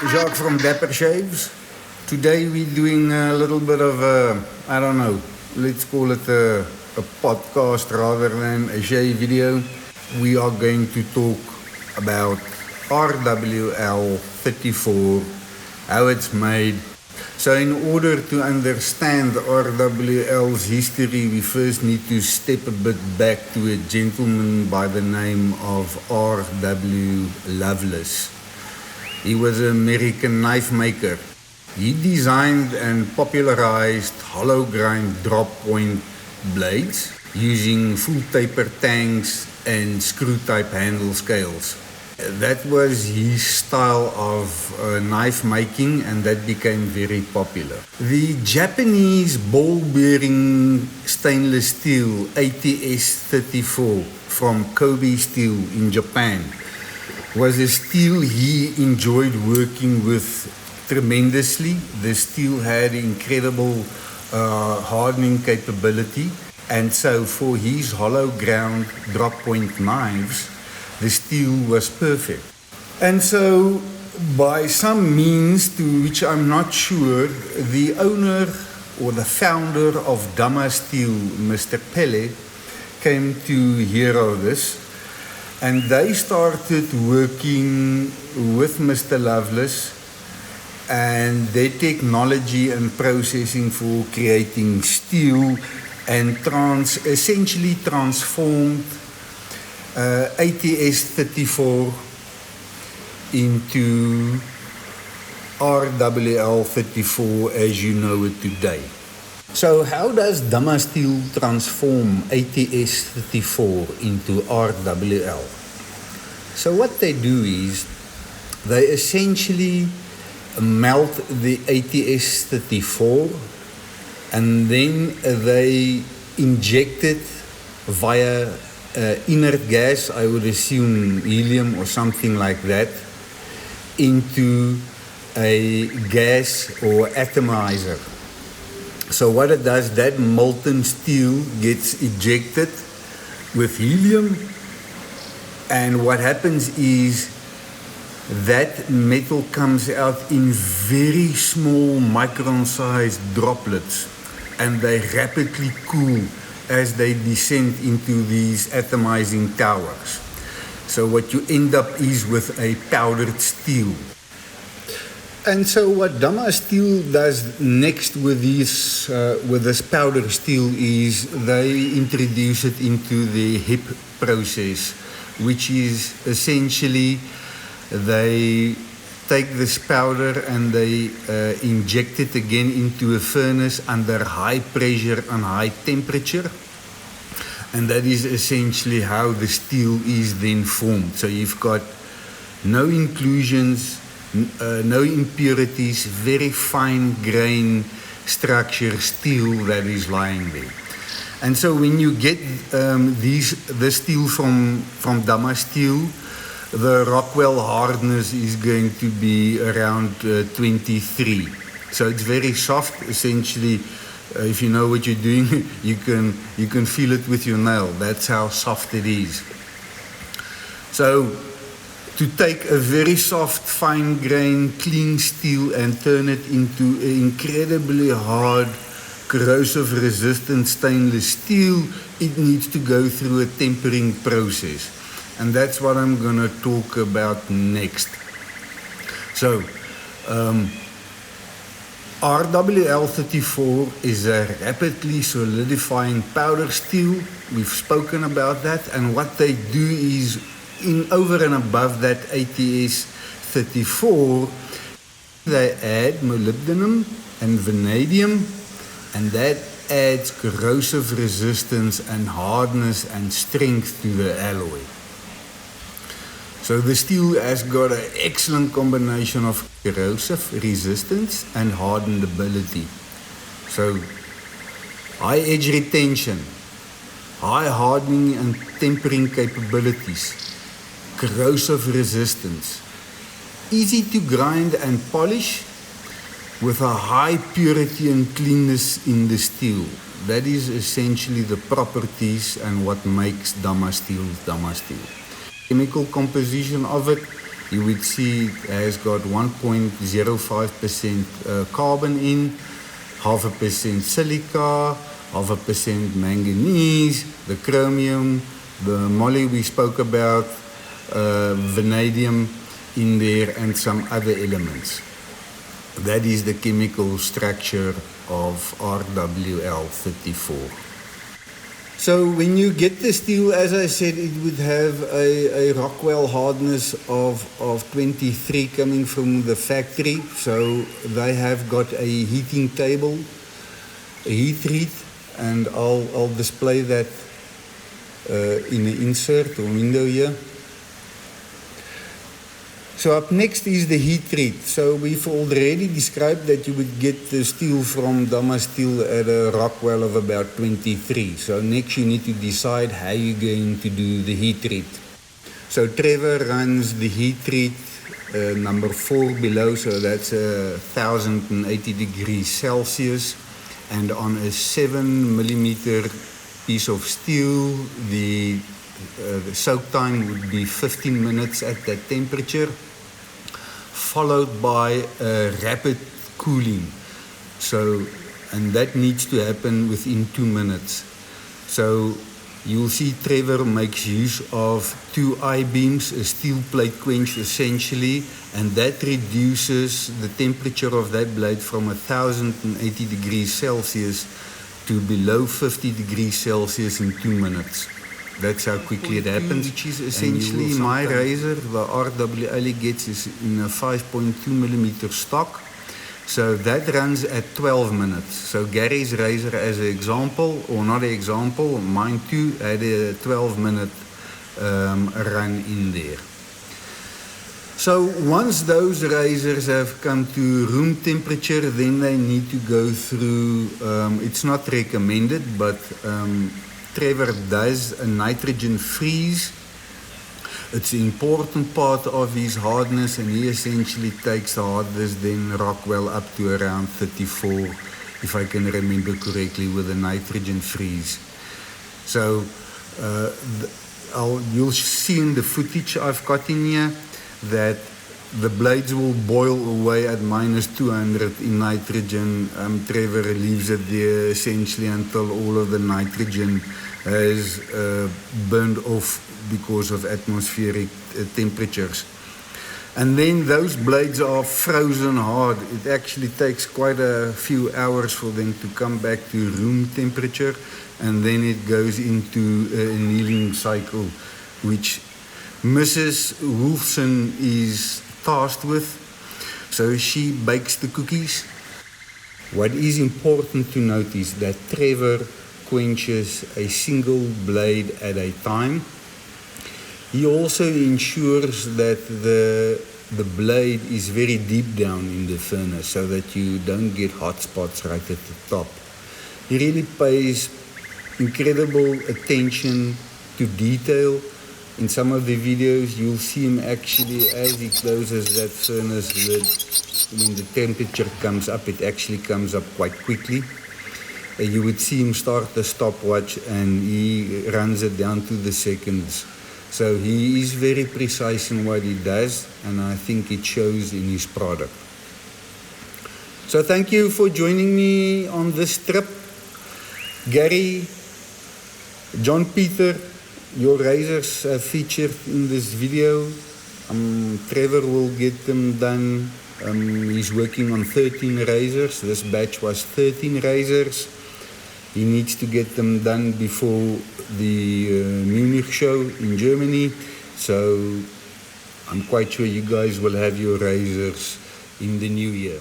Jacques from Dapper Shaves. Today we're doing a little bit of a, I don't know, let's call it a podcast rather than a shave video. We are going to talk about RWL34, how it's made. So in order to understand RWL's history, we first need to step a bit back to a gentleman by the name of R.W. Lovelace. He was an American knife maker. He designed and popularized hollow grind drop point blades using full taper tanks and screw type handle scales. That was his style of knife making, and that became very popular. The Japanese ball bearing stainless steel ATS-34 from Kobe Steel in Japan was a steel he enjoyed working with tremendously. The steel had incredible hardening capability, and so for his hollow ground drop point knives, the steel was perfect. And so, by some means to which I'm not sure, the owner or the founder of Damasteel, Mr. Pele, came to hear of this, and they started working with Mr. Lovelace and their technology and processing for creating steel, and essentially transformed ATS-34 into RWL34 as you know it today. So how does Damasteel transform ATS-34 into RWL? So what they do is they essentially melt the ATS-34 and then they inject it via inert gas, I would assume helium or something like that, into a gas or atomizer. So what it does, that molten steel gets ejected with helium, and what happens is that metal comes out in very small micron-sized droplets, and they rapidly cool as they descend into these atomizing towers. So what you end up is with a powdered steel. And so what Damasteel does next with this powder steel is they introduce it into the HIP process, which is essentially they take this powder and they inject it again into a furnace under high pressure and high temperature, and that is essentially how the steel is then formed. So you've got no inclusions, no impurities, very fine grain structure steel that is lying there. And so when you get the steel from Damasteel, the Rockwell hardness is going to be around 23. So it's very soft. Essentially, if you know what you're doing, you can feel it with your nail. That's how soft it is. So to take a very soft, fine grain, clean steel and turn it into an incredibly hard, corrosive resistant stainless steel, it needs to go through a tempering process. And that's what I'm going to talk about next. So, RWL34 is a rapidly solidifying powder steel. We've spoken about that. And what they do is, over and above that ATS-34, they add molybdenum and vanadium, and that adds corrosive resistance and hardness and strength to the alloy. So the steel has got an excellent combination of corrosive resistance and hardenability. So high edge retention, high hardening and tempering capabilities, corrosive resistance, easy to grind and polish with a high purity and cleanness in the steel. That is essentially the properties and what makes Damasteel Damasteel. Chemical composition of it, you would see it has got 1.05% carbon in, 0.5% silica, 0.5% manganese, the chromium, the moly we spoke about, vanadium in there, and some other elements. That is the chemical structure of RWL34. So when you get the steel, as I said, it would have a Rockwell hardness of 23 coming from the factory. So they have got a heating table, a heat treat, and I'll display that in the insert or window here. So up next is the heat treat. So we've already described that you would get the steel from Damasteel at a Rockwell of about 23. So next you need to decide how you're going to do the heat treat. So Trevor runs the heat treat number 4 below, so that's 1080 degrees Celsius. And on a 7mm piece of steel, the soak time would be 15 minutes at that temperature, followed by rapid cooling. So, and that needs to happen within 2 minutes. So you'll see Trevor makes use of 2 I-beams, a steel plate quench essentially, and that reduces the temperature of that blade from 1080 degrees Celsius to below 50 degrees Celsius in 2 minutes. That's how quickly it happens. Which is essentially my razor, the RWL gets is in a 5.2mm stock. So that runs at 12 minutes. So Gary's razor as an example, or not an example, mine too had a 12-minute run in there. So once those razors have come to room temperature, then they need to go through, it's not recommended, but Trevor does a nitrogen freeze. It's an important part of his hardness, and he essentially takes the hardness then Rockwell up to around 34, if I can remember correctly, with a nitrogen freeze. So you'll see in the footage I've got in here that the blades will boil away at -200 in nitrogen. Trevor leaves it there essentially until all of the nitrogen has burned off because of atmospheric temperatures. And then those blades are frozen hard. It actually takes quite a few hours for them to come back to room temperature, and then it goes into an annealing cycle, which Mrs. Wolfson is tasked with. So she bakes the cookies. What is important to note is that Trevor quenches a single blade at a time. He also ensures that the blade is very deep down in the furnace so that you don't get hot spots right at the top. He really pays incredible attention to detail. In some of the videos, you'll see him actually, as he closes that furnace lid, when the temperature comes up, it actually comes up quite quickly. You would see him start the stopwatch and he runs it down to the seconds. So he is very precise in what he does, and I think it shows in his product. So thank you for joining me on this trip. Gary, John Peter, your razors are featured in this video. Trevor will get them done. He's working on 13 razors. This batch was 13 razors. He needs to get them done before the Munich show in Germany. So I'm quite sure you guys will have your razors in the new year.